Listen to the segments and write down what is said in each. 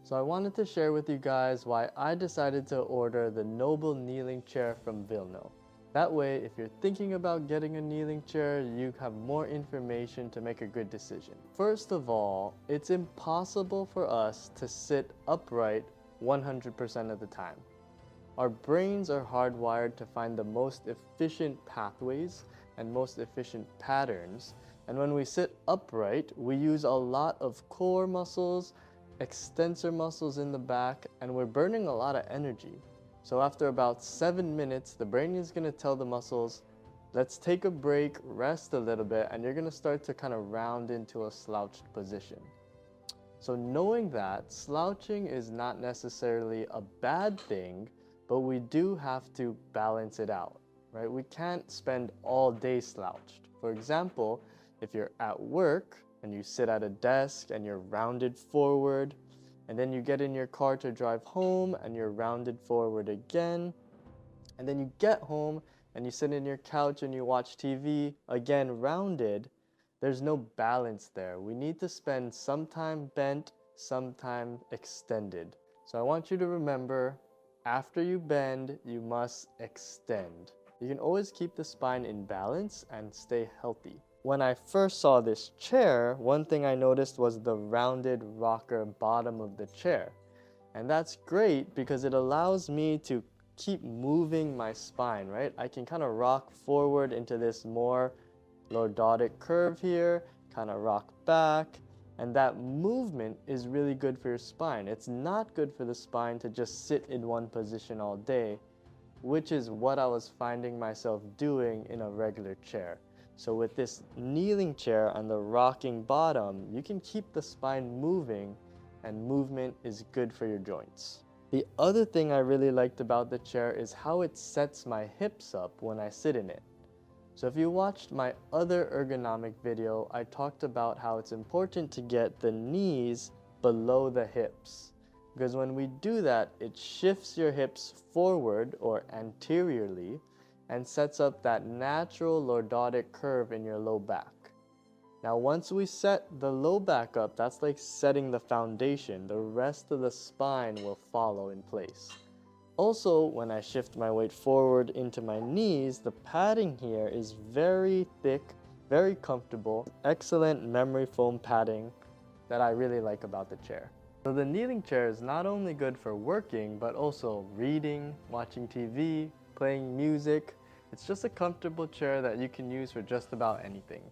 So I wanted to share with you guys why I decided to order the Noble Kneeling Chair from Vilno. That way, if you're thinking about getting a kneeling chair, you have more information to make a good decision. First of all, it's impossible for us to sit upright 100% of the time. Our brains are hardwired to find the most efficient pathways and most efficient patterns. And when we sit upright, we use a lot of core muscles, extensor muscles in the back, and we're burning a lot of energy. So after about 7 minutes, the brain is going to tell the muscles, let's take a break, rest a little bit, and you're going to start to kind of round into a slouched position. So knowing that, slouching is not necessarily a bad thing, but we do have to balance it out, right? We can't spend all day slouched. For example, if you're at work and you sit at a desk and you're rounded forward, and then you get in your car to drive home and you're rounded forward again, and then you get home and you sit in your couch and you watch TV, again rounded, there's no balance there. We need to spend some time bent, some time extended. So I want you to remember, after you bend, you must extend. You can always keep the spine in balance and stay healthy. When I first saw this chair, one thing I noticed was the rounded rocker bottom of the chair. And that's great because it allows me to keep moving my spine, right? I can kind of rock forward into this more lordotic curve here, kind of rock back, and that movement is really good for your spine. It's not good for the spine to just sit in one position all day, which is what I was finding myself doing in a regular chair. So with this kneeling chair and the rocking bottom, you can keep the spine moving, and movement is good for your joints. The other thing I really liked about the chair is how it sets my hips up when I sit in it. So if you watched my other ergonomic video, I talked about how it's important to get the knees below the hips. Because when we do that, it shifts your hips forward or anteriorly and sets up that natural lordotic curve in your low back. Now once we set the low back up, that's like setting the foundation. The rest of the spine will follow in place. Also, when I shift my weight forward into my knees, the padding here is very thick, very comfortable, excellent memory foam padding that I really like about the chair. So the kneeling chair is not only good for working, but also reading, watching TV, playing music. It's just a comfortable chair that you can use for just about anything.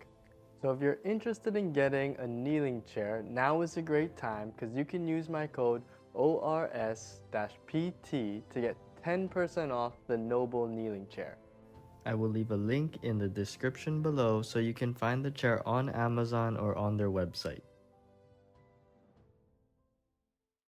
So if you're interested in getting a kneeling chair, now is a great time because you can use my code ORS-PT to get 10% off the Noble Kneeling Chair. I will leave a link in the description below so you can find the chair on Amazon or on their website.